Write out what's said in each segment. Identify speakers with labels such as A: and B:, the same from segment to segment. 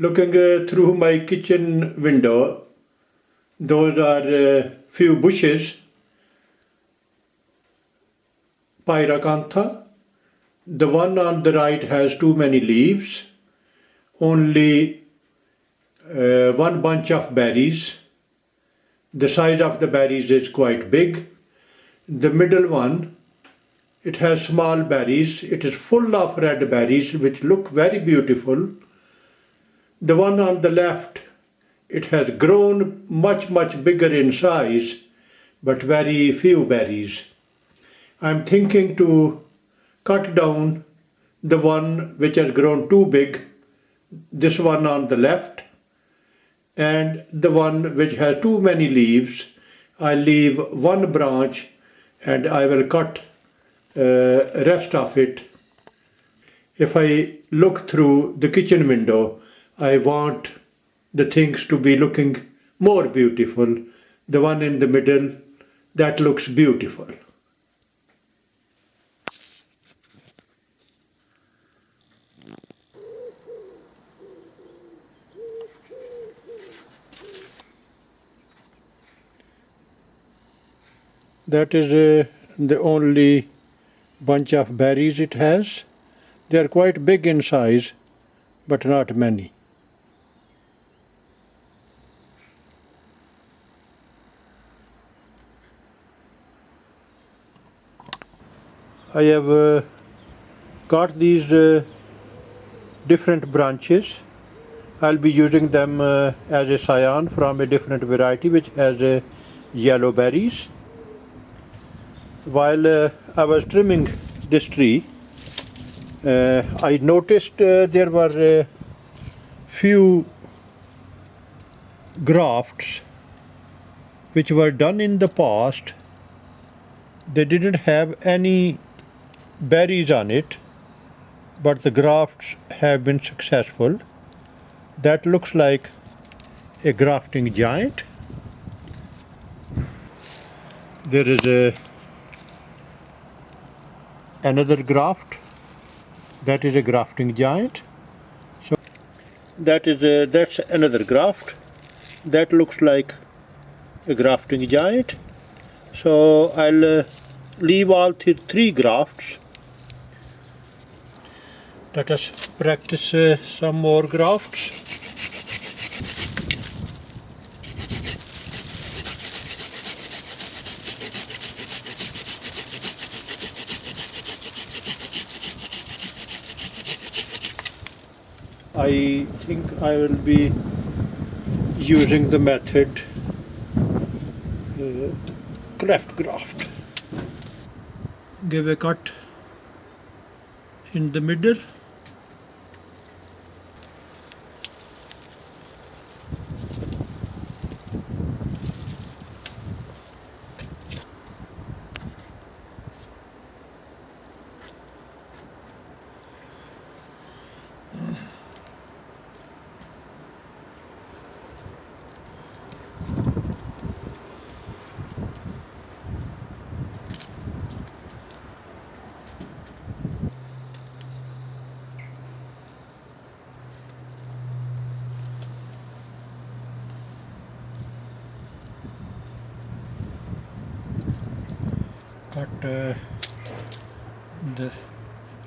A: Looking through my kitchen window, those are few bushes, Pyracantha. The one on the right has too many leaves, only one bunch of berries. The size of the berries is quite big. The middle one, it has small berries. It is full of red berries which look very beautiful. The one on the left, it has grown much bigger in size, but very few berries. I'm thinking to cut down the one which has grown too big, this one on the left, and the one which has too many leaves. I'll leave one branch and I will cut rest of it. If I look through the kitchen window, I want the things to be looking more beautiful. The one in the middle, that looks beautiful. That is the only bunch of berries it has. They are quite big in size, but not many. I have got these different branches. I'll be using them as a scion from a different variety which has yellow berries. While I was trimming this tree, I noticed there were few grafts which were done in the past. They didn't have any berries on it, but the grafts have been successful. That looks like a grafting giant. There is another graft. That is a grafting giant. So that's another graft. That looks like a grafting giant. So I'll leave all three grafts. Let us practice some more grafts. I think I will be using the method Cleft Graft. Give a cut in the middle.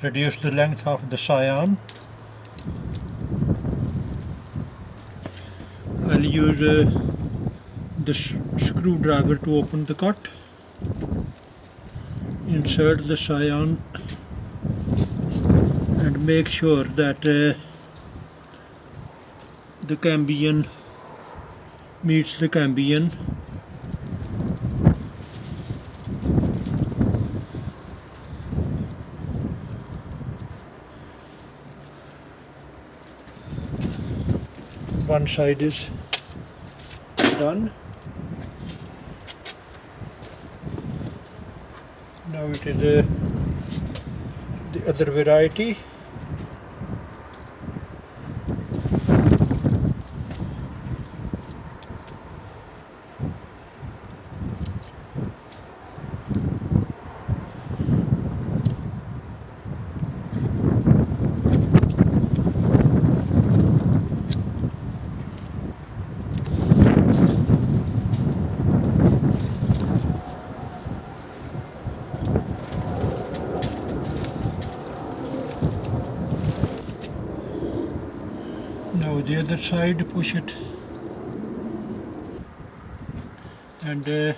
A: Reduce the length of the scion. I'll use the screwdriver to open the cut. Insert the scion and make sure that the cambion meets the cambion. One side is done. Now it is the other variety. Now the other side, push it and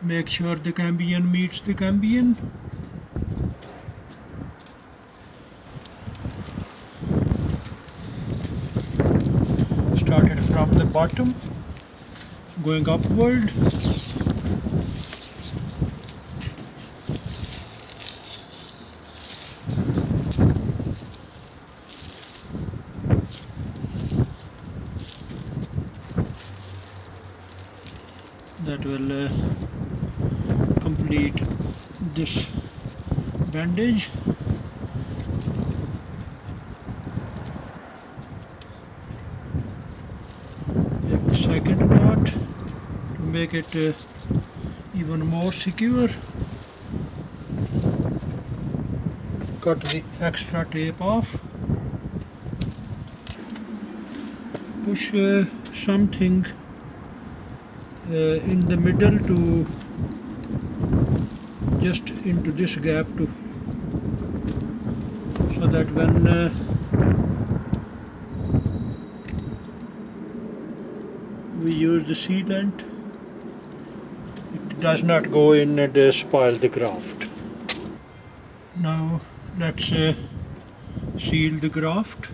A: make sure the cambium meets the cambium. Started from the bottom, going upward. That will complete this bandage. Make the second knot to make it even more secure. Cut the extra tape off. Push something in the middle to just into this gap too, so that when we use the sealant, it does not go in and spoil the graft. Now let's seal the graft.